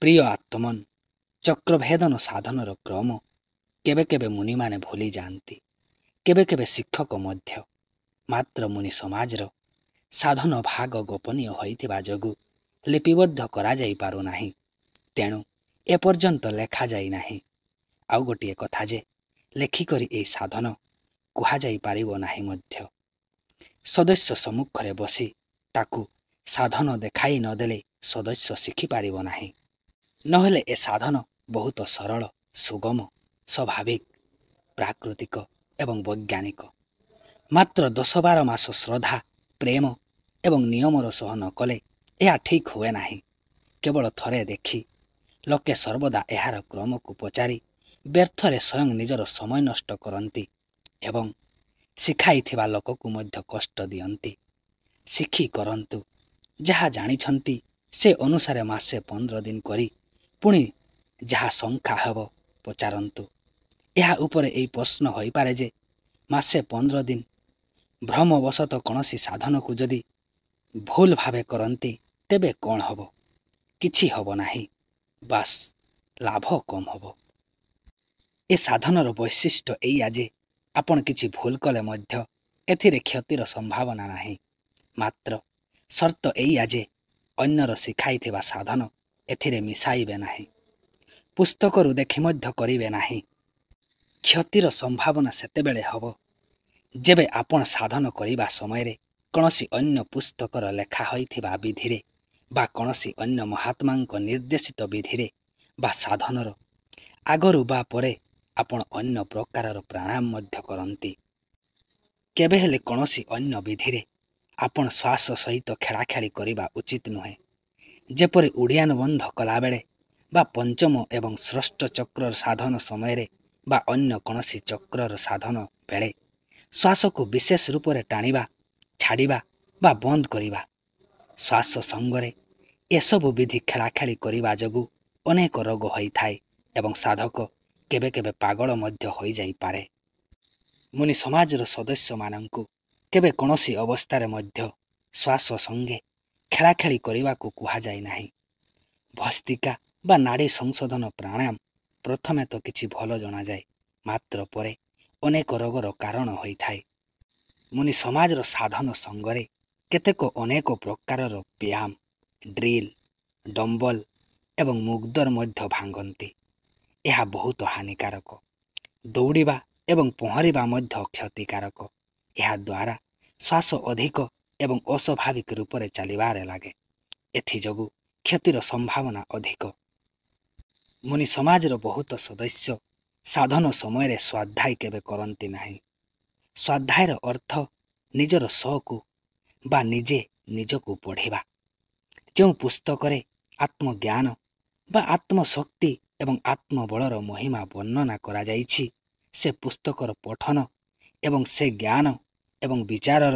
ପ୍ରିୟ ଆତ୍ମନ୍, ଚକ୍ରଭେଦନ ସାଧନର କ୍ରମ କେବେ କେବେ ମୁନିମାନେ ଭୁଲି ଯାଆନ୍ତି, କେବେ କେବେ ଶିକ୍ଷକ ମଧ୍ୟ। ମାତ୍ର ମୁନି ସମାଜର ସାଧନ ଭାଗ ଗୋପନୀୟ ହୋଇଥିବା ଯୋଗୁଁ ଲିପିବଦ୍ଧ କରାଯାଇ ପାରୁନାହିଁ। ତେଣୁ ଏପର୍ଯ୍ୟନ୍ତ ଲେଖାଯାଇ ନାହିଁ। ଆଉ ଗୋଟିଏ କଥା ଯେ ଲେଖିକରି ଏହି ସାଧନ କୁହାଯାଇ ପାରିବ ନାହିଁ ମଧ୍ୟ। ସଦସ୍ୟ ସମ୍ମୁଖରେ ବସି ତାକୁ ସାଧନ ଦେଖାଇ ନଦେଲେ ସଦସ୍ୟ ଶିଖିପାରିବ ନାହିଁ। ନହେଲେ ଏ ସାଧନ ବହୁତ ସରଳ, ସୁଗମ, ସ୍ୱାଭାବିକ, ପ୍ରାକୃତିକ ଏବଂ ବୈଜ୍ଞାନିକ। ମାତ୍ର 10-12 ମାସ ଶ୍ରଦ୍ଧା, ପ୍ରେମ ଏବଂ ନିୟମର ସହ ନ କଲେ ଏହା ଠିକ୍ ହୁଏ ନାହିଁ। କେବଳ ଥରେ ଦେଖି ଲୋକେ ସର୍ବଦା ଏହାର କ୍ରମକୁ ପଚାରି ବ୍ୟର୍ଥରେ ସ୍ୱୟଂ ନିଜର ସମୟ ନଷ୍ଟ କରନ୍ତି ଏବଂ ଶିଖାଇଥିବା ଲୋକକୁ ମଧ୍ୟ କଷ୍ଟ ଦିଅନ୍ତି। ଶିଖି କରନ୍ତୁ, ଯାହା ଜାଣିଛନ୍ତି ସେ ଅନୁସାରେ ମାସେ 15 ଦିନ କରି ପୁଣି ଯାହା ଶଙ୍କା ହେବ ପଚାରନ୍ତୁ। ଏହା ଉପରେ ଏହି ପ୍ରଶ୍ନ ହୋଇପାରେ ଯେ ମାସେ 15 ଦିନ ଭ୍ରମବଶତଃ କୌଣସି ସାଧନକୁ ଯଦି ଭୁଲ ଭାବେ କରନ୍ତି ତେବେ କ'ଣ ହେବ? କିଛି ହେବ ନାହିଁ, ବାସ୍ ଲାଭ କମ୍ ହେବ। ଏ ସାଧନର ବୈଶିଷ୍ଟ୍ୟ ଏଇଆ ଯେ ଆପଣ କିଛି ଭୁଲ କଲେ ମଧ୍ୟ ଏଥିରେ କ୍ଷତିର ସମ୍ଭାବନା ନାହିଁ। ମାତ୍ର ସର୍ତ୍ତ ଏଇଆ ଯେ ଅନ୍ୟର ଶିଖାଇଥିବା ସାଧନ ଏଥିରେ ମିଶାଇବେ ନାହିଁ, ପୁସ୍ତକରୁ ଦେଖି ମଧ୍ୟ କରିବେ ନାହିଁ। କ୍ଷତିର ସମ୍ଭାବନା ସେତେବେଳେ ହେବ ଯେବେ ଆପଣ ସାଧନ କରିବା ସମୟରେ କୌଣସି ଅନ୍ୟ ପୁସ୍ତକର ଲେଖା ହୋଇଥିବା ବିଧିରେ ବା କୌଣସି ଅନ୍ୟ ମହାତ୍ମାଙ୍କ ନିର୍ଦ୍ଦେଶିତ ବିଧିରେ ବା ସାଧନର ଆଗରୁ ବା ପରେ ଆପଣ ଅନ୍ୟ ପ୍ରକାରର ପ୍ରାଣାୟାମ ମଧ୍ୟ କରନ୍ତି। କେବେ ହେଲେ କୌଣସି ଅନ୍ୟ ବିଧିରେ ଆପଣ ଶ୍ୱାସ ସହିତ ଖେଳାଖେଳି କରିବା ଉଚିତ ନୁହେଁ। ଯେପରି ଉଡ଼ିଆନ ବନ୍ଧ କଲାବେଳେ ବା ପଞ୍ଚମ ଏବଂ ଷଷ୍ଠ ଚକ୍ରର ସାଧନ ସମୟରେ ବା ଅନ୍ୟ କୌଣସି ଚକ୍ରର ସାଧନ ବେଳେ ଶ୍ୱାସକୁ ବିଶେଷ ରୂପରେ ଟାଣିବା, ଛାଡ଼ିବା ବା ବନ୍ଦ କରିବା। ଶ୍ୱାସ ସଙ୍ଗରେ ଏସବୁ ବିଧି ଖେଳାଖେଳି କରିବା ଯୋଗୁଁ ଅନେକ ରୋଗ ହୋଇଥାଏ ଏବଂ ସାଧକ କେବେ କେବେ ପାଗଳ ମଧ୍ୟ ହୋଇଯାଇପାରେ। ମୁନି ସମାଜର ସଦସ୍ୟମାନଙ୍କୁ କେବେ କୌଣସି ଅବସ୍ଥାରେ ମଧ୍ୟ ଶ୍ୱାସ ସଙ୍ଗେ ଖେଳାଖେଳି କରିବାକୁ କୁହାଯାଇ ନାହିଁ। ଭସ୍ତିକା ବା ନାଡ଼ି ସଂଶୋଧନ ପ୍ରାଣାୟାମ ପ୍ରଥମେ ତ କିଛି ଭଲ ଜଣାଯାଏ, ମାତ୍ର ପରେ ଅନେକ ରୋଗର କାରଣ ହୋଇଥାଏ। ମୁନି ସମାଜର ସାଧନ ସଙ୍ଗରେ କେତେକ ଅନେକ ପ୍ରକାରର ବ୍ୟାୟାମ, ଡ୍ରିଲ୍, ଡମ୍ବଲ ଏବଂ ମୁଗ୍ଦର ମଧ୍ୟ ଭାଙ୍ଗନ୍ତି। ଏହା ବହୁତ ହାନିକାରକ। ଦୌଡ଼ିବା ଏବଂ ପହଁରିବା ମଧ୍ୟ କ୍ଷତିକାରକ। ଏହାଦ୍ୱାରା ଶ୍ୱାସ ଅଧିକ ଏବଂ ଅସ୍ୱାଭାବିକ ରୂପରେ ଚାଲିବାରେ ଲାଗେ। ଏଥିଯୋଗୁଁ କ୍ଷତିର ସମ୍ଭାବନା ଅଧିକ। ମୁନି ସମାଜର ବହୁତ ସଦସ୍ୟ ସାଧନ ସମୟରେ ସ୍ୱାଧ୍ୟାୟ କେବେ କରନ୍ତି ନାହିଁ। ସ୍ୱାଧ୍ୟାୟର ଅର୍ଥ ନିଜର ସକୁ ବା ନିଜେ ନିଜକୁ ପଢ଼ିବା। ଯେଉଁ ପୁସ୍ତକରେ ଆତ୍ମଜ୍ଞାନ ବା ଆତ୍ମଶକ୍ତି ଏବଂ ଆତ୍ମବଳର ମହିମା ବର୍ଣ୍ଣନା କରାଯାଇଛି ସେ ପୁସ୍ତକର ପଠନ ଏବଂ ସେ ଜ୍ଞାନ ଏବଂ ବିଚାରର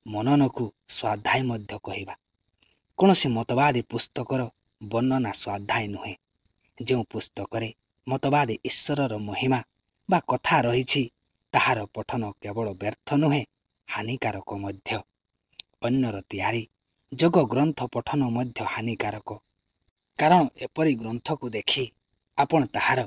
ମନନକୁ ସ୍ୱାଧ୍ୟାୟ ମଧ୍ୟ କହିବା। କୌଣସି ମତବାଦୀ ପୁସ୍ତକର ବର୍ଣ୍ଣନା ସ୍ୱାଧ୍ୟାୟ ନୁହେଁ। ଯେଉଁ ପୁସ୍ତକରେ ମତବାଦୀ ଈଶ୍ୱରର ମହିମା ବା କଥା ରହିଛି ତାହାର ପଠନ କେବଳ ବ୍ୟର୍ଥ ନୁହେଁ, ହାନିକାରକ ମଧ୍ୟ। ଅନ୍ୟର ତିଆରି ଯୋଗ ଗ୍ରନ୍ଥ ପଠନ ମଧ୍ୟ ହାନିକାରକ। କାରଣ ଏପରି ଗ୍ରନ୍ଥକୁ ଦେଖି ଆପଣ ତାହାର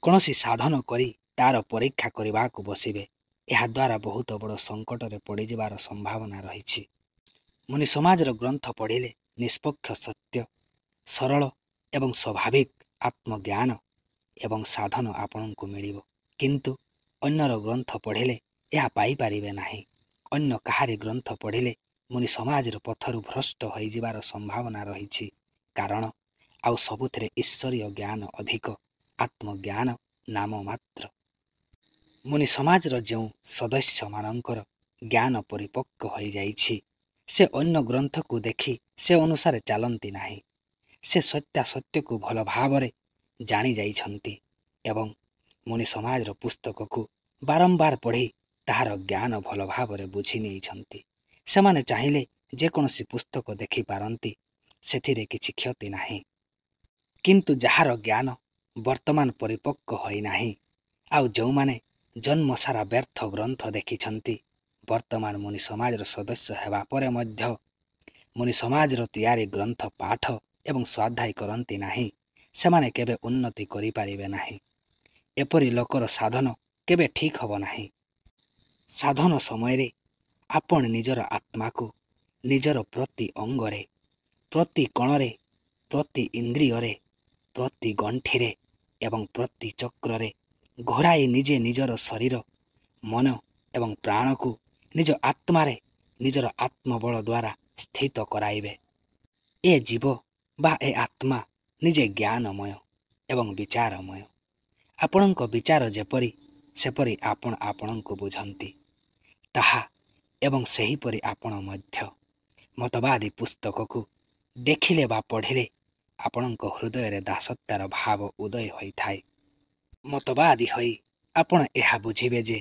କୌଣସି ସାଧନ କରି ତା'ର ପରୀକ୍ଷା କରିବାକୁ ବସିବେ। ଏହାଦ୍ୱାରା ବହୁତ ବଡ଼ ସଙ୍କଟରେ ପଡ଼ିଯିବାର ସମ୍ଭାବନା ରହିଛି। ମୁନି ସମାଜର ଗ୍ରନ୍ଥ ପଢ଼ିଲେ ନିଷ୍ପକ୍ଷ ସତ୍ୟ, ସରଳ ଏବଂ ସ୍ୱାଭାବିକ ଆତ୍ମଜ୍ଞାନ ଏବଂ ସାଧନ ଆପଣଙ୍କୁ ମିଳିବ। କିନ୍ତୁ ଅନ୍ୟର ଗ୍ରନ୍ଥ ପଢ଼ିଲେ ଏହା ପାଇପାରିବେ ନାହିଁ। ଅନ୍ୟ କାହାରି ଗ୍ରନ୍ଥ ପଢ଼ିଲେ ମୁନି ସମାଜର ପଥରୁ ଭ୍ରଷ୍ଟ ହୋଇଯିବାର ସମ୍ଭାବନା ରହିଛି। କାରଣ ଆଉ ସବୁଥିରେ ଈଶ୍ୱରୀୟ ଜ୍ଞାନ ଅଧିକ, ଆତ୍ମଜ୍ଞାନ ନାମ ମାତ୍ର। ମୁନି ସମାଜର ଯେଉଁ ସଦସ୍ୟମାନଙ୍କର ଜ୍ଞାନ ପରିପକ୍ୱ ହୋଇଯାଇଛି ସେ ଅନ୍ୟ ଗ୍ରନ୍ଥକୁ ଦେଖି ସେ ଅନୁସାରେ ଚାଲନ୍ତି ନାହିଁ। ସେ ସତ୍ୟାସତ୍ୟକୁ ଭଲ ଭାବରେ ଜାଣିଯାଇଛନ୍ତି ଏବଂ ମୁନି ସମାଜର ପୁସ୍ତକକୁ ବାରମ୍ବାର ପଢ଼ି ତାହାର ଜ୍ଞାନ ଭଲ ଭାବରେ ବୁଝି ନେଇଛନ୍ତି। ସେମାନେ ଚାହିଁଲେ ଯେକୌଣସି ପୁସ୍ତକ ଦେଖିପାରନ୍ତି, ସେଥିରେ କିଛି କ୍ଷତି ନାହିଁ। କିନ୍ତୁ ଯାହାର ଜ୍ଞାନ ବର୍ତ୍ତମାନ ପରିପକ୍ୱ ହୋଇନାହିଁ ଆଉ ଯେଉଁମାନେ ଜନ୍ମସାରା ବ୍ୟର୍ଥ ଗ୍ରନ୍ଥ ଦେଖିଛନ୍ତି, ବର୍ତ୍ତମାନ ମୁନି ସମାଜର ସଦସ୍ୟ ହେବା ପରେ ମଧ୍ୟ ମୁନି ସମାଜର ତିଆରି ଗ୍ରନ୍ଥ ପାଠ ଏବଂ ସ୍ୱାଧ୍ୟାୟ କରନ୍ତି ନାହିଁ, ସେମାନେ କେବେ ଉନ୍ନତି କରିପାରିବେ ନାହିଁ। ଏପରି ଲୋକର ସାଧନ କେବେ ଠିକ୍ ହେବ ନାହିଁ। ସାଧନ ସମୟରେ ଆପଣ ନିଜର ଆତ୍ମାକୁ ନିଜର ପ୍ରତି ଅଙ୍ଗରେ, ପ୍ରତି କଣରେ, ପ୍ରତି ଇନ୍ଦ୍ରିୟରେ, ପ୍ରତି ଗଣ୍ଠିରେ ଏବଂ ପ୍ରତି ଚକ୍ରରେ ଘୋରାଇ ନିଜେ ନିଜର ଶରୀର, ମନ ଏବଂ ପ୍ରାଣକୁ ନିଜ ଆତ୍ମାରେ ନିଜର ଆତ୍ମବଳ ଦ୍ୱାରା ସ୍ଥିତ କରାଇବେ। ଏ ଜୀବ ବା ଏ ଆତ୍ମା ନିଜେ ଜ୍ଞାନମୟ ଏବଂ ବିଚାରମୟ। ଆପଣଙ୍କ ବିଚାର ଯେପରି ସେପରି ଆପଣ ଆପଣଙ୍କୁ ବୁଝନ୍ତି ତାହା ଏବଂ ସେହିପରି ଆପଣ ମଧ୍ୟ ମତବାଦୀ ପୁସ୍ତକକୁ ଦେଖିଲେ ବା ପଢ଼ିଲେ ଆପଣଙ୍କ ହୃଦୟରେ ଦାସତ୍ୱର ଭାବ ଉଦୟ ହୋଇଥାଏ। ମତବାଦୀ ହୋଇ ଆପଣ ଏହା ବୁଝିବେ ଯେ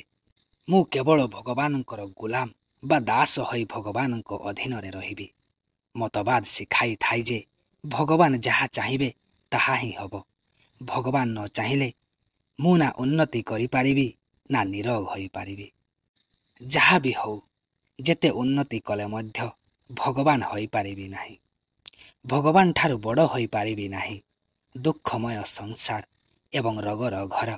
ମୁଁ କେବଳ ଭଗବାନଙ୍କର ଗୋଲାମ ବା ଦାସ ହୋଇ ଭଗବାନଙ୍କ ଅଧୀନରେ ରହିବି। ମତବାଦ ଶିଖାଇଥାଏ ଯେ ଭଗବାନ ଯାହା ଚାହିଁବେ ତାହା ହିଁ ହେବ। ଭଗବାନ ନ ଚାହିଁଲେ ମୁଁ ନା ଉନ୍ନତି କରିପାରିବି ନା ନିରୋଗ ହୋଇପାରିବି। ଯାହା ବି ହେଉ, ଯେତେ ଉନ୍ନତି କଲେ ମଧ୍ୟ ଭଗବାନ ହୋଇପାରିବି ନାହିଁ। ଭଗବାନ ଠାରୁ ବଡ଼ ହୋଇପାରିବି ନାହିଁ। ଦୁଃଖମୟ ସଂସାର ଏବଂ ରୋଗର ଘର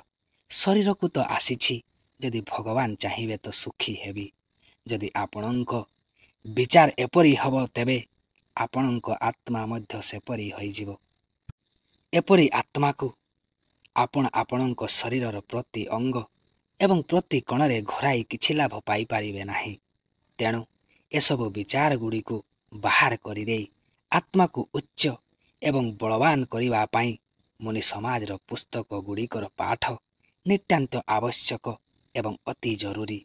ଶରୀରକୁ ତ ଆସିଛି, ଯଦି ଭଗବାନ ଚାହିଁବେ ତ ସୁଖୀ ହେବି। ଯଦି ଆପଣଙ୍କ ବିଚାର ଏପରି ହେବ ତେବେ ଆପଣଙ୍କ ଆତ୍ମା ମଧ୍ୟ ସେପରି ହୋଇଯିବ। ଏପରି ଆତ୍ମାକୁ ଆପଣ ଆପଣଙ୍କ ଶରୀରର ପ୍ରତି ଅଙ୍ଗ ଏବଂ ପ୍ରତି କଣରେ ଘୋରାଇ କିଛି ଲାଭ ପାଇପାରିବେ ନାହିଁ। ତେଣୁ ଏସବୁ ବିଚାର ଗୁଡ଼ିକୁ ବାହାର କରିଦେଇ ଆତ୍ମାକୁ ଉଚ୍ଚ ଏବଂ ବଳବାନ କରିବା ପାଇଁ ମୁନି ସମାଜର ପୁସ୍ତକ ଗୁଡ଼ିକର ପାଠ ନିତାନ୍ତ ଆବଶ୍ୟକ ଏବଂ ଅତି ଜରୁରୀ।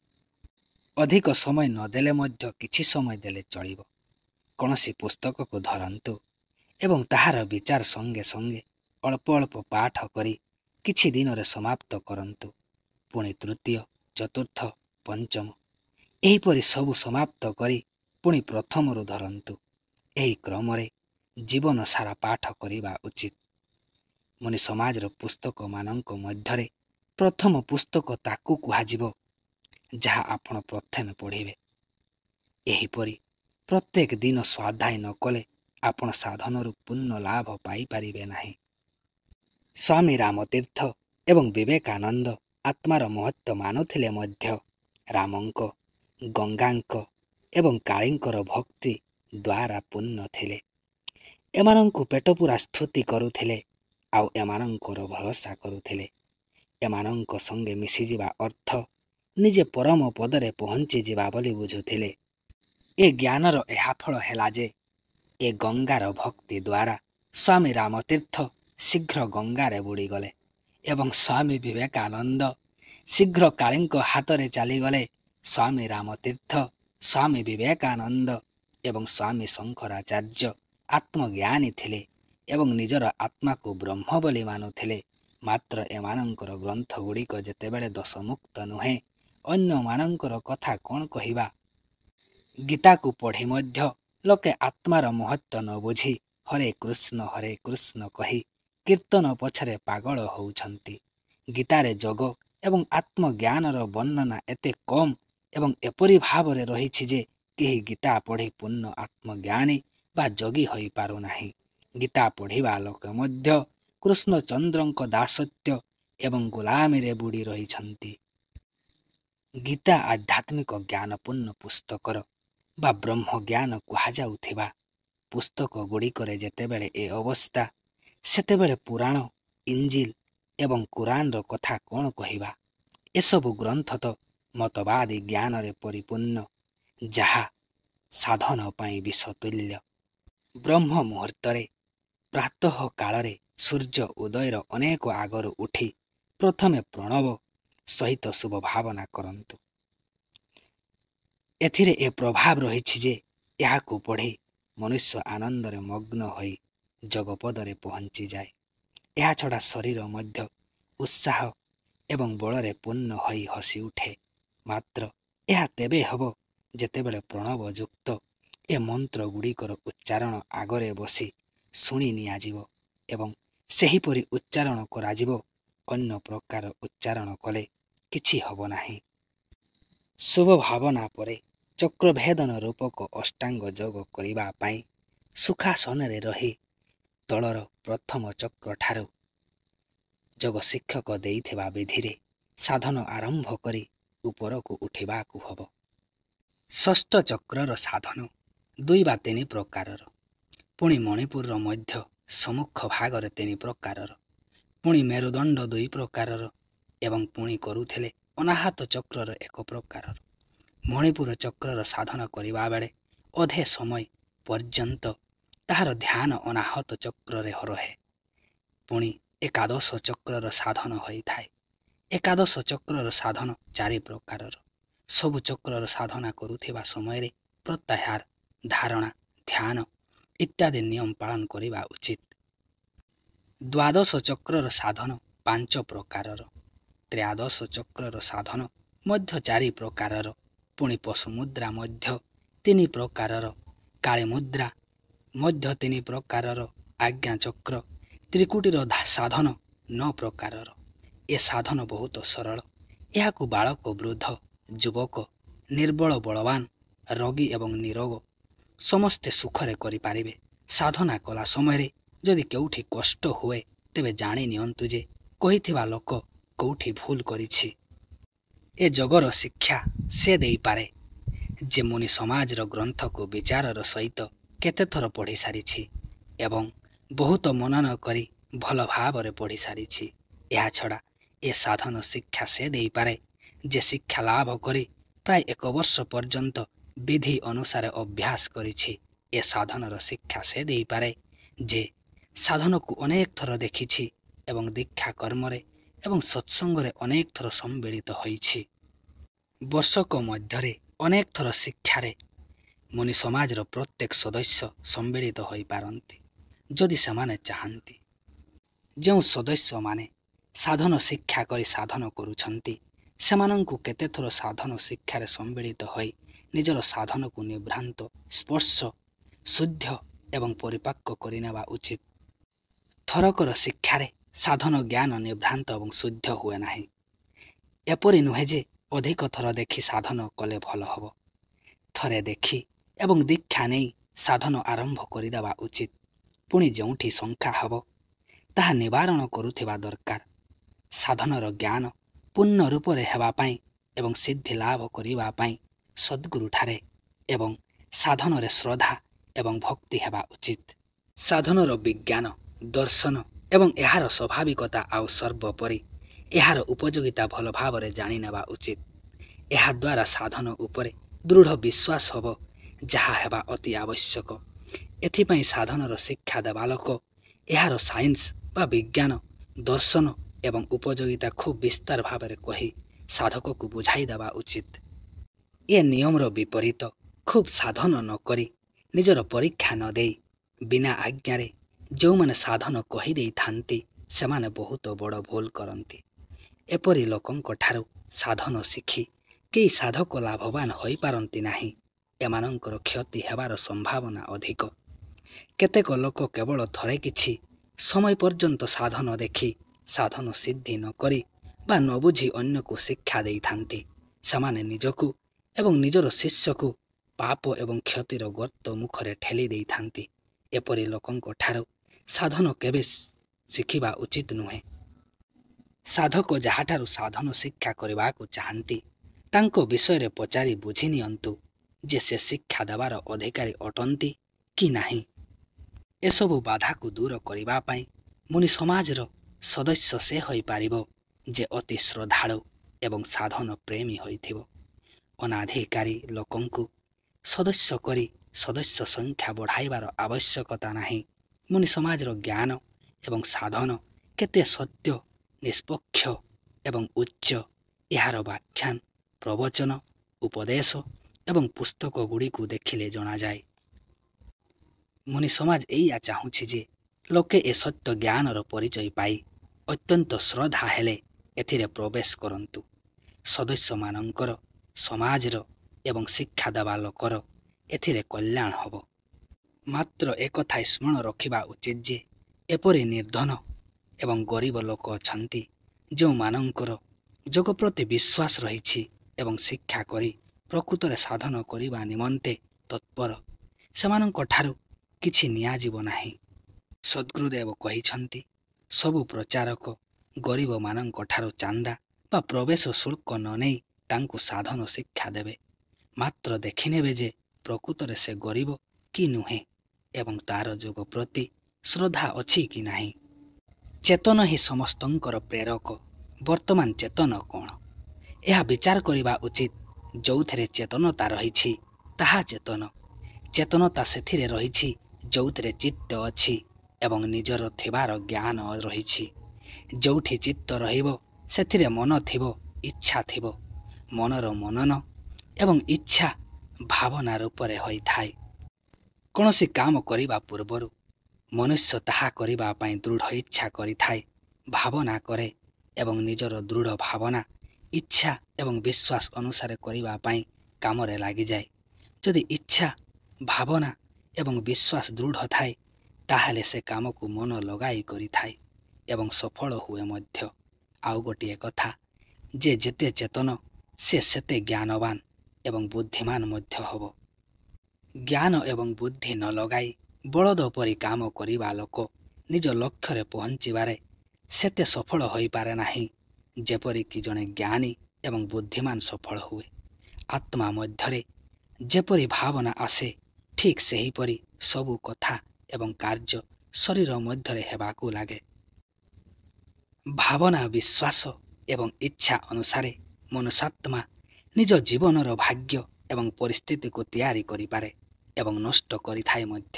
ଅଧିକ ସମୟ ନଦେଲେ ମଧ୍ୟ କିଛି ସମୟ ଦେଲେ ଚଳିବ। କୌଣସି ପୁସ୍ତକକୁ ଧରନ୍ତୁ ଏବଂ ତାହାର ବିଚାର ସଙ୍ଗେ ସଙ୍ଗେ ଅଳ୍ପ ଅଳ୍ପ ପାଠ କରି କିଛି ଦିନରେ ସମାପ୍ତ କରନ୍ତୁ। ପୁଣି ତୃତୀୟ, ଚତୁର୍ଥ, ପଞ୍ଚମ ଏହିପରି ସବୁ ସମାପ୍ତ କରି ପୁଣି ପ୍ରଥମରୁ ଧରନ୍ତୁ। ଏହି କ୍ରମରେ ଜୀବନ ସାରା ପାଠ କରିବା ଉଚିତ। ମୁନି ସମାଜର ପୁସ୍ତକମାନଙ୍କ ମଧ୍ୟରେ ପ୍ରଥମ ପୁସ୍ତକ ତାକୁ କୁହାଯିବ ଯାହା ଆପଣ ପ୍ରଥମେ ପଢ଼ିବେ। ଏହିପରି ପ୍ରତ୍ୟେକ ଦିନ ସ୍ୱାଧ୍ୟାୟ ନ କଲେ ଆପଣ ସାଧନରୁ ପୂର୍ଣ୍ଣ ଲାଭ ପାଇପାରିବେ ନାହିଁ। ସ୍ୱାମୀ ରାମତୀର୍ଥ ଏବଂ ବିବେକାନନ୍ଦ ଆତ୍ମାର ମହତ୍ଵ ମାନୁଥିଲେ ମଧ୍ୟ ରାମଙ୍କ, ଗଙ୍ଗାଙ୍କ ଏବଂ କାଳୀଙ୍କର ଭକ୍ତି ଦ୍ୱାରା ପୂର୍ଣ୍ଣ ଥିଲେ। ଏମାନଙ୍କୁ ପେଟପୁରା ସ୍ତୁତି କରୁଥିଲେ ଆଉ ଏମାନଙ୍କର ଭରସା କରୁଥିଲେ। ଏମାନଙ୍କ ସଙ୍ଗେ ମିଶିଯିବା ଅର୍ଥ ନିଜେ ପରମ ପଦରେ ପହଞ୍ଚିଯିବା ବୋଲି ବୁଝୁଥିଲେ। ଏ ଜ୍ଞାନର ଏହା ଫଳ ହେଲା ଯେ ଏ ଗଙ୍ଗାର ଭକ୍ତି ଦ୍ୱାରା ସ୍ୱାମୀ ରାମତୀର୍ଥ ଶୀଘ୍ର ଗଙ୍ଗାରେ ବୁଡ଼ିଗଲେ ଏବଂ ସ୍ୱାମୀ ବିବେକାନନ୍ଦ ଶୀଘ୍ର କାଳୀଙ୍କ ହାତରେ ଚାଲିଗଲେ। ସ୍ୱାମୀ ରାମତୀର୍ଥ, ସ୍ୱାମୀ ବିବେକାନନ୍ଦ ଏବଂ ସ୍ୱାମୀ ଶଙ୍କରାଚାର୍ଯ୍ୟ ଆତ୍ମଜ୍ଞାନୀ ଥିଲେ ଏବଂ ନିଜର ଆତ୍ମାକୁ ବ୍ରହ୍ମ ବୋଲି ମାନୁଥିଲେ। ମାତ୍ର ଏମାନଙ୍କର ଗ୍ରନ୍ଥ ଗୁଡ଼ିକ ଯେତେବେଳେ ଦୋଷମୁକ୍ତ ନୁହେଁ, ଅନ୍ୟମାନଙ୍କର କଥା କ'ଣ କହିବା? ଗୀତାକୁ ପଢ଼ି ମଧ୍ୟ ଲୋକେ ଆତ୍ମାର ମହତ୍ଵ ନ ବୁଝି ହରେ କୃଷ୍ଣ କହି କୀର୍ତ୍ତନ ପଛରେ ପାଗଳ ହେଉଛନ୍ତି। ଗୀତାରେ ଯୋଗ ଏବଂ ଆତ୍ମଜ୍ଞାନର ବର୍ଣ୍ଣନା ଏତେ କମ୍ ଏବଂ ଏପରି ଭାବରେ ରହିଛି ଯେ କେହି ଗୀତା ପଢ଼ି ପୂର୍ଣ୍ଣ ଆତ୍ମଜ୍ଞାନୀ ବା ଯୋଗୀ ହୋଇପାରୁନାହିଁ। ଗୀତା ପଢ଼ିବା ଲୋକେ ମଧ୍ୟ କୃଷ୍ଣଚନ୍ଦ୍ରଙ୍କ ଦାସତ୍ୱ ଏବଂ ଗୋଲାମୀରେ ବୁଡ଼ି ରହିଛନ୍ତି। ଗୀତା ଆଧ୍ୟାତ୍ମିକ ଜ୍ଞାନପୂର୍ଣ୍ଣ ପୁସ୍ତକର ବା ବ୍ରହ୍ମଜ୍ଞାନ କୁହାଯାଉଥିବା ପୁସ୍ତକ ଗୁଡ଼ିକରେ ଯେତେବେଳେ ଏ ଅବସ୍ଥା, ସେତେବେଳେ ପୁରାଣ, ଇଞ୍ଜିଲ ଏବଂ କୁରାନର କଥା କ'ଣ କହିବା? ଏସବୁ ଗ୍ରନ୍ଥ ତ ମତବାଦୀ ଜ୍ଞାନରେ ପରିପୂର୍ଣ୍ଣ, ଯାହା ସାଧନ ପାଇଁ ବିଷତୁଲ୍ୟ। ବ୍ରହ୍ମ ମୁହୂର୍ତ୍ତରେ ପ୍ରାତଃ କାଳରେ ସୂର୍ଯ୍ୟ ଉଦୟର ଅନେକ ଆଗରୁ ଉଠି ପ୍ରଥମେ ପ୍ରଣବ ସହିତ ଶୁଭ ଭାବନା କରନ୍ତୁ। ଏଥିରେ ଏ ପ୍ରଭାବ ରହିଛି ଯେ ଏହାକୁ ପଢ଼ି ମନୁଷ୍ୟ ଆନନ୍ଦରେ ମଗ୍ନ ହୋଇ ଯୋଗପଦରେ ପହଞ୍ଚିଯାଏ। ଏହାଛଡ଼ା ଶରୀର ମଧ୍ୟ ଉତ୍ସାହ ଏବଂ ବଳରେ ପୂର୍ଣ୍ଣ ହୋଇ ହସି ଉଠେ। ମାତ୍ର ଏହା ତେବେ ହେବ ଯେତେବେଳେ ପ୍ରଣବ ଯୁକ୍ତ ଏ ମନ୍ତ୍ର ଗୁଡ଼ିକର ଉଚ୍ଚାରଣ ଆଗରେ ବସି ଶୁଣି ନିଆଯିବ ଏବଂ ସେହିପରି ଉଚ୍ଚାରଣ କରାଯିବ। ଅନ୍ୟ ପ୍ରକାର ଉଚ୍ଚାରଣ କଲେ କିଛି ହେବ ନାହିଁ। ଶୁଭ ଭାବନା ପରେ ଚକ୍ରଭେଦନ ରୂପକ ଅଷ୍ଟାଙ୍ଗ ଯୋଗ କରିବା ପାଇଁ ସୁଖାସନରେ ରହି ତଳର ପ୍ରଥମ ଚକ୍ରଠାରୁ ଯୋଗ ଶିକ୍ଷକ ଦେଇଥିବା ବିଧିରେ ସାଧନ ଆରମ୍ଭ କରି ଉପରକୁ ଉଠିବାକୁ ହେବ। ଷଷ୍ଠ ଚକ୍ରର ସାଧନ 2 ବା 3 ପ୍ରକାରର। ପୁଣି ମଣିପୁରର ମଧ୍ୟ ସମ୍ମୁଖ ଭାଗରେ 3 ପ୍ରକାରର। ପୁଣି ମେରୁଦଣ୍ଡ 2 ପ୍ରକାରର ଏବଂ ପୁଣି କରୁଥିଲେ ଅନାହତ ଚକ୍ରର 1 ପ୍ରକାରର। ମଣିପୁର ଚକ୍ରର ସାଧନ କରିବା ବେଳେ ଅଧେ ସମୟ ପର୍ଯ୍ୟନ୍ତ ତାହାର ଧ୍ୟାନ ଅନାହତ ଚକ୍ରରେ ରହେ। ପୁଣି ଏକାଦଶ ଚକ୍ରର ସାଧନ ହୋଇଥାଏ। ଏକାଦଶ ଚକ୍ରର ସାଧନ 4 ପ୍ରକାରର। ସବୁ ଚକ୍ରର ସାଧନା କରୁଥିବା ସମୟରେ ପ୍ରତ୍ୟାହାର, ଧାରଣା, ଧ୍ୟାନ ଇତ୍ୟାଦି ନିୟମ ପାଳନ କରିବା ଉଚିତ। ଦ୍ୱାଦଶ ଚକ୍ରର ସାଧନ 5 ପ୍ରକାରର। ତ୍ରୟୋଦଶ ଚକ୍ରର ସାଧନ ମଧ୍ୟ 4 ପ୍ରକାରର। ପୁଣି ପଶୁମୁଦ୍ରା ମଧ୍ୟ 3 ପ୍ରକାରର। କାଳୀମୁଦ୍ରା ମଧ୍ୟ 3 ପ୍ରକାରର। ଆଜ୍ଞାଚକ୍ର ତ୍ରିକୁଟିର ସାଧନ 9 ପ୍ରକାରର। ଏ ସାଧନ ବହୁତ ସରଳ। ଏହାକୁ ବାଳକ, ବୃଦ୍ଧ, ଯୁବକ, ନିର୍ବଳ, ବଳବାନ, ରୋଗୀ ଏବଂ ନିରୋଗ ସମସ୍ତେ ସୁଖରେ କରିପାରିବେ। ସାଧନା କଲା ସମୟରେ ଯଦି କେଉଁଠି କଷ୍ଟ ହୁଏ ତେବେ ଜାଣି ନିଅନ୍ତୁ ଯେ କହିଥିବା ଲୋକ କେଉଁଠି ଭୁଲ କରିଛି। ଏ ଯୋଗର ଶିକ୍ଷା ସେ ଦେଇପାରେ ଯେ ମୁନି ସମାଜର ଗ୍ରନ୍ଥକୁ ବିଚାରର ସହିତ କେତେଥର ପଢ଼ି ସାରିଛି ଏବଂ ବହୁତ ମନନ କରି ଭଲ ଭାବରେ ପଢ଼ି ସାରିଛି। ଏହାଛଡ଼ା ଏ ସାଧନ ଶିକ୍ଷା ସେ ଦେଇପାରେ ଯେ ଶିକ୍ଷା ଲାଭ କରି ପ୍ରାୟ 1 ବର୍ଷ ପର୍ଯ୍ୟନ୍ତ ବିଧି ଅନୁସାରେ ଅଭ୍ୟାସ କରିଛି। ଏ ସାଧନର ଶିକ୍ଷା ସେ ଦେଇପାରେ ଯେ ସାଧନକୁ ଅନେକ ଥର ଦେଖିଛି ଏବଂ ଦୀକ୍ଷା କର୍ମରେ ଏବଂ ସତ୍ସଙ୍ଗରେ ଅନେକ ଥର ସମ୍ମିଳିତ ହୋଇଛି। ବର୍ଷକ ମଧ୍ୟରେ ଅନେକ ଥର ଶିକ୍ଷାରେ ମୁନି ସମାଜର ପ୍ରତ୍ୟେକ ସଦସ୍ୟ ସମ୍ମିଳିତ ହୋଇପାରନ୍ତି ଯଦି ସେମାନେ ଚାହାନ୍ତି। ଯେଉଁ ସଦସ୍ୟମାନେ ସାଧନ ଶିକ୍ଷା କରି ସାଧନ କରୁଛନ୍ତି ସେମାନଙ୍କୁ କେତେଥର ସାଧନ ଶିକ୍ଷାରେ ସମ୍ମିଳିତ ହୋଇ ନିଜର ସାଧନକୁ ନିଭ୍ରାନ୍ତ, ସ୍ପର୍ଶ, ଶୁଦ୍ଧ ଏବଂ ପରିପକ୍ୱ କରିନେବା ଉଚିତ। ଥରକର ଶିକ୍ଷାରେ ସାଧନ ଜ୍ଞାନ ନିଭ୍ରାନ୍ତ ଏବଂ ଶୁଦ୍ଧ ହୁଏ ନାହିଁ। ଏପରି ନୁହେଁ ଯେ ଅଧିକ ଥର ଦେଖି ସାଧନ କଲେ ଭଲ ହେବ। ଥରେ ଦେଖି ଏବଂ ଦୀକ୍ଷା ନେଇ ସାଧନ ଆରମ୍ଭ କରିଦେବା ଉଚିତ। ପୁଣି ଯେଉଁଠି ଶଙ୍କା ହେବ ତାହା ନିବାରଣ କରୁଥିବା ଦରକାର। ସାଧନର ଜ୍ଞାନ ପୂର୍ଣ୍ଣ ରୂପରେ ହେବା ପାଇଁ ଏବଂ ସିଦ୍ଧି ଲାଭ କରିବା ପାଇଁ ସଦ୍ଗୁରୁଠାରେ ଏବଂ ସାଧନରେ ଶ୍ରଦ୍ଧା ଏବଂ ଭକ୍ତି ହେବା ଉଚିତ। ସାଧନର ବିଜ୍ଞାନ, ଦର୍ଶନ ଏବଂ ଏହାର ସ୍ୱାଭାବିକତା ଆଉ ସର୍ବୋପରି ଏହାର ଉପଯୋଗିତା ଭଲ ଭାବରେ ଜାଣିନେବା ଉଚିତ। ଏହାଦ୍ୱାରା ସାଧନ ଉପରେ ଦୃଢ଼ ବିଶ୍ୱାସ ହେବ, ଯାହା ହେବା ଅତି ଆବଶ୍ୟକ। ଏଥିପାଇଁ ସାଧନର ଶିକ୍ଷା ଦେବା ଲୋକ ଏହାର ସାଇନ୍ସ ବା ବିଜ୍ଞାନ, ଦର୍ଶନ ଏବଂ ଉପଯୋଗିତା ଖୁବ୍ ବିସ୍ତାର ଭାବରେ କହି ସାଧକକୁ ବୁଝାଇ ଦେବା ଉଚିତ। ଏ ନିୟମର ବିପରୀତ ଖୁବ୍ ସାଧନ ନ କରି ନିଜର ପରୀକ୍ଷା ନ ଦେଇ ବିନା ଆଜ୍ଞାରେ ଯେଉଁମାନେ ସାଧନ କହିଦେଇଥାନ୍ତି ସେମାନେ ବହୁତ ବଡ଼ ଭୁଲ କରନ୍ତି। ଏପରି ଲୋକଙ୍କଠାରୁ ସାଧନ ଶିଖି କେହି ସାଧକ ଲାଭବାନ ହୋଇପାରନ୍ତି ନାହିଁ। ଏମାନଙ୍କର କ୍ଷତି ହେବାର ସମ୍ଭାବନା ଅଧିକ। କେତେକ ଲୋକ କେବଳ ଥରେ କିଛି ସମୟ ପର୍ଯ୍ୟନ୍ତ ସାଧନ ଦେଖି ସାଧନ ସିଦ୍ଧି ନ କରି ବା ନ ବୁଝି ଅନ୍ୟକୁ ଶିକ୍ଷା ଦେଇଥାନ୍ତି। ସେମାନେ ନିଜକୁ ଏବଂ ନିଜର ଶିଷ୍ୟକୁ ପାପ ଏବଂ କ୍ଷତିର ଗର୍ତ୍ତ ମୁଖରେ ଠେଲି ଦେଇଥାନ୍ତି। ଏପରି ଲୋକଙ୍କଠାରୁ ସାଧନ କେବେ ଶିଖିବା ଉଚିତ ନୁହେଁ। ସାଧକ ଯାହାଠାରୁ ସାଧନ ଶିକ୍ଷା କରିବାକୁ ଚାହାନ୍ତି ତାଙ୍କ ବିଷୟରେ ପଚାରି ବୁଝି ନିଅନ୍ତୁ ଯେ ସେ ଶିକ୍ଷା ଦେବାର ଅଧିକାରୀ ଅଟନ୍ତି କି ନାହିଁ। ଏସବୁ ବାଧାକୁ ଦୂର କରିବା ପାଇଁ ମୁନି ସମାଜର ସଦସ୍ୟ ସେ ହୋଇପାରିବ ଯେ ଅତି ଶ୍ରଦ୍ଧାଳୁ ଏବଂ ସାଧନ ପ୍ରେମୀ ହୋଇଥିବ। ଅନାଧିକାରୀ ଲୋକଙ୍କୁ ସଦସ୍ୟ କରି ସଦସ୍ୟ ସଂଖ୍ୟା ବଢ଼ାଇବାର ଆବଶ୍ୟକତା ନାହିଁ। ମୁନି ସମାଜର ଜ୍ଞାନ ଏବଂ ସାଧନ କେତେ ସତ୍ୟ, ନିଷ୍ପକ୍ଷ ଏବଂ ଉଚ୍ଚ ଏହାର ବ୍ୟାଖ୍ୟାନ, ପ୍ରବଚନ, ଉପଦେଶ ଏବଂ ପୁସ୍ତକ ଗୁଡ଼ିକୁ ଦେଖିଲେ ଜଣାଯାଏ। ମୁନି ସମାଜ ଏଇଆ ଚାହୁଁଛି ଯେ ଲୋକେ ଏ ସତ୍ୟ ଜ୍ଞାନର ପରିଚୟ ପାଇ ଅତ୍ୟନ୍ତ ଶ୍ରଦ୍ଧା ହେଲେ ଏଥିରେ ପ୍ରବେଶ କରନ୍ତୁ। ସଦସ୍ୟମାନଙ୍କର, ସମାଜର ଏବଂ ଶିକ୍ଷା ଦେବା ଲୋକର ଏଥିରେ କଲ୍ୟାଣ ହେବ। ମାତ୍ର ଏକଥା ସ୍ମରଣ ରଖିବା ଉଚିତ ଯେ ଏପରି ନିର୍ଦ୍ଧନ ଏବଂ ଗରିବ ଲୋକ ଅଛନ୍ତି ଯେଉଁମାନଙ୍କର ଯୋଗ ପ୍ରତି ବିଶ୍ୱାସ ରହିଛି ଏବଂ ଶିକ୍ଷା କରି ପ୍ରକୃତରେ ସାଧନ କରିବା ନିମନ୍ତେ ତତ୍ପର। ସେମାନଙ୍କଠାରୁ କିଛି ନିଆଯିବ ନାହିଁ। ସଦ୍ଗୁରୁଦେବ କହିଛନ୍ତି, ସବୁ ପ୍ରଚାରକ ଗରିବମାନଙ୍କଠାରୁ ଚାନ୍ଦା ବା ପ୍ରବେଶ ଶୁଳ୍କ ନ ନେଇ ତାଙ୍କୁ ସାଧନ ଶିକ୍ଷା ଦେବେ। ମାତ୍ର ଦେଖିନେବେ ଯେ ପ୍ରକୃତରେ ସେ ଗରିବ କି ନୁହେଁ ଏବଂ ତାର ଯୋଗ ପ୍ରତି ଶ୍ରଦ୍ଧା ଅଛି କି ନାହିଁ। ଚେତନ ହିଁ ସମସ୍ତଙ୍କର ପ୍ରେରକ। ବର୍ତ୍ତମାନ ଚେତନ କ'ଣ? ଏହା ବିଚାର କରିବା ଉଚିତ। ଯେଉଁଥିରେ ଚେତନତା ରହିଛି ତାହା ଚେତନ। ଚେତନତା ସେଥିରେ ରହିଛି ଯେଉଁଥିରେ ଚିତ୍ତ ଅଛି ଏବଂ ନିଜର ଥିବାର ଜ୍ଞାନ ରହିଛି। ଯେଉଁଠି ଚିତ୍ତ ରହିବ ସେଥିରେ ମନ ଥିବ, ଇଚ୍ଛା ଥିବ। ମନର ମନନ ଏବଂ ଇଚ୍ଛା ଭାବନା ରୂପରେ ହୋଇଥାଏ। କୌଣସି କାମ କରିବା ପୂର୍ବରୁ ମନୁଷ୍ୟ ତାହା କରିବା ପାଇଁ ଦୃଢ଼ ଇଚ୍ଛା କରିଥାଏ, ଭାବନା କରେ ଏବଂ ନିଜର ଦୃଢ଼ ଭାବନା, ଇଚ୍ଛା ଏବଂ ବିଶ୍ୱାସ ଅନୁସାରେ କରିବା ପାଇଁ କାମରେ ଲାଗିଯାଏ। ଯଦି ଇଚ୍ଛା, ଭାବନା ଏବଂ ବିଶ୍ୱାସ ଦୃଢ଼ ଥାଏ ତାହେଲେ ସେ କାମକୁ ମନ ଲଗାଇ କରିଥାଏ ଏବଂ ସଫଳ ହୁଏ ମଧ୍ୟ। ଆଉ ଗୋଟିଏ କଥା ଯେ ଯେତେ ଚେତନ ସେ ସେତେ ଜ୍ଞାନବାନ ଏବଂ ବୁଦ୍ଧିମାନ ମଧ୍ୟ ହେବ। ଜ୍ଞାନ ଏବଂ ବୁଦ୍ଧି ନ ଲଗାଇ ବଳଦ ପରି କାମ କରିବା ଲୋକ ନିଜ ଲକ୍ଷ୍ୟରେ ପହଞ୍ଚିବାରେ ସେତେ ସଫଳ ହୋଇପାରେ ନାହିଁ ଯେପରିକି ଜଣେ ଜ୍ଞାନୀ ଏବଂ ବୁଦ୍ଧିମାନ ସଫଳ ହୁଏ। ଆତ୍ମା ମଧ୍ୟରେ ଯେପରି ଭାବନା ଆସେ ଠିକ୍ ସେହିପରି ସବୁ କଥା ଏବଂ କାର୍ଯ୍ୟ ଶରୀର ମଧ୍ୟରେ ହେବାକୁ ଲାଗେ। ଭାବନା, ବିଶ୍ୱାସ ଏବଂ ଇଚ୍ଛା ଅନୁସାରେ ମନୁଷ୍ୟାତ୍ମା ନିଜ ଜୀବନର ଭାଗ୍ୟ ଏବଂ ପରିସ୍ଥିତିକୁ ତିଆରି କରିପାରେ ଏବଂ ନଷ୍ଟ କରିଥାଏ ମଧ୍ୟ।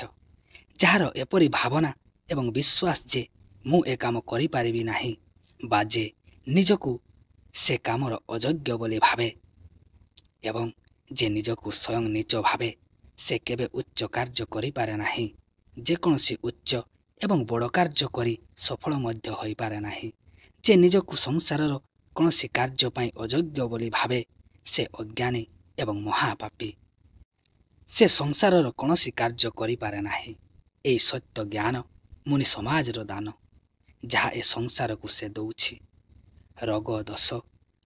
ଯାହାର ଏପରି ଭାବନା ଏବଂ ବିଶ୍ୱାସ ଯେ ମୁଁ ଏ କାମ କରିପାରିବି ନାହିଁ ବା ଯେ ନିଜକୁ ସେ କାମର ଅଯୋଗ୍ୟ ବୋଲି ଭାବେ ଏବଂ ଯେ ନିଜକୁ ସ୍ୱୟଂ ନୀଚ ଭାବେ, ସେ କେବେ ଉଚ୍ଚ କାର୍ଯ୍ୟ କରିପାରେ ନାହିଁ। ଯେକୌଣସି ଉଚ୍ଚ ଏବଂ ବଡ଼ କାର୍ଯ୍ୟ କରି ସଫଳ ମଧ୍ୟ ହୋଇପାରେ ନାହିଁ। ଯେ ନିଜକୁ ସଂସାରର କୌଣସି କାର୍ଯ୍ୟ ପାଇଁ ଅଯୋଗ୍ୟ ବୋଲି ଭାବେ ସେ ଅଜ୍ଞାନୀ ଏବଂ ମହାପାପୀ। ସେ ସଂସାରର କୌଣସି କାର୍ଯ୍ୟ କରିପାରେ ନାହିଁ। ଏହି ସତ୍ୟ ଜ୍ଞାନ ମୁନି ସମାଜର ଦାନ, ଯାହା ଏ ସଂସାରକୁ ସେ ଦେଉଛି। ରୋଗ, ଦୋଷ,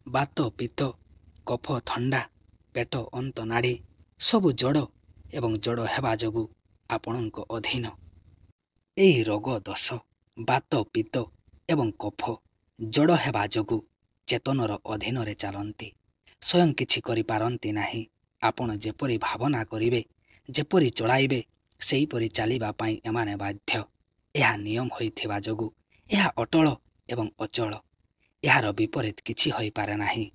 ବାତ, ପିତ୍ତ, କଫ, ଥଣ୍ଡା, ପେଟ, ଅନ୍ତନାଡ଼ି ସବୁ ଜଡ଼ ଏବଂ ଜଡ଼ ହେବା ଯୋଗୁଁ ଆପଣଙ୍କ ଅଧୀନ। ଏହି ରୋଗ, ଦୋଷ, ବାତ, ପିତ୍ତ ଏବଂ କଫ ଜଡ଼ ହେବା ଯୋଗୁଁ ଚେତନର ଅଧୀନରେ ଚାଲନ୍ତି। ସ୍ୱୟଂ କିଛି କରିପାରନ୍ତି ନାହିଁ। ଆପଣ ଯେପରି ଭାବନା କରିବେ, ଯେପରି ଚଳାଇବେ ସେହିପରି ଚାଲିବା ପାଇଁ ଏମାନେ ବାଧ୍ୟ। ଏହା ନିୟମ ହୋଇଥିବା ଯୋଗୁଁ ଏହା ଅଟଳ ଏବଂ ଅଚଳ। ଏହାର ବିପରୀତ କିଛି ହୋଇପାରେ ନାହିଁ।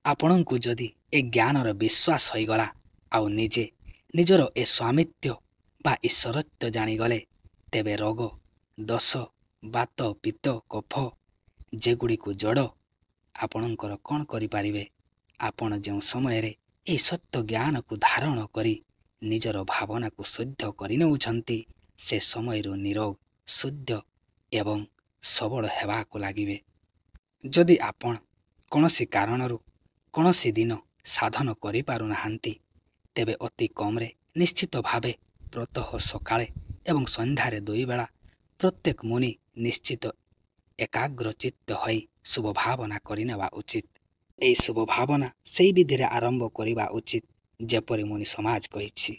ଆପଣଙ୍କୁ ଯଦି ଏ ଜ୍ଞାନର ବିଶ୍ୱାସ ହୋଇଗଲା ଆଉ ନିଜେ ନିଜର ଏ ସ୍ୱାମିତ୍ୱ ବା ଈଶ୍ୱରତ୍ୱ ଜାଣିଗଲେ, ତେବେ ରୋଗ, ଦୋଷ, ବାତ, ପିତ୍ତ, କଫ ଯେଗୁଡ଼ିକୁ ଜଡ଼ ଆପଣଙ୍କର କ'ଣ କରିପାରିବେ? ଆପଣ ଯେଉଁ ସମୟରେ ଏହି ସତ୍ୟ ଜ୍ଞାନକୁ ଧାରଣ କରି ନିଜର ଭାବନାକୁ ଶୁଦ୍ଧ କରିନେଉଛନ୍ତି ସେ ସମୟରୁ ନିରୋଗ, ଶୁଦ୍ଧ ଏବଂ ସବଳ ହେବାକୁ ଲାଗିବେ। ଯଦି ଆପଣ କୌଣସି କାରଣରୁ କୌଣସି ଦିନ ସାଧନ କରିପାରୁନାହାନ୍ତି, ତେବେ ଅତି କମ୍ରେ ନିଶ୍ଚିତ ଭାବେ ପ୍ରତଃ ସକାଳେ ଏବଂ ସନ୍ଧ୍ୟାରେ 2 ବେଳା ପ୍ରତ୍ୟେକ ମୁନି ନିଶ୍ଚିତ ଏକାଗ୍ର ଚିତ୍ତ ହୋଇ ଶୁଭ ଭାବନା କରିନେବା ଉଚିତ। ଏହି ଶୁଭ ଭାବନା ସେହି ବିଧିରେ ଆରମ୍ଭ କରିବା ଉଚିତ ଯେପରି ମୁନି ସମାଜ କହିଛି।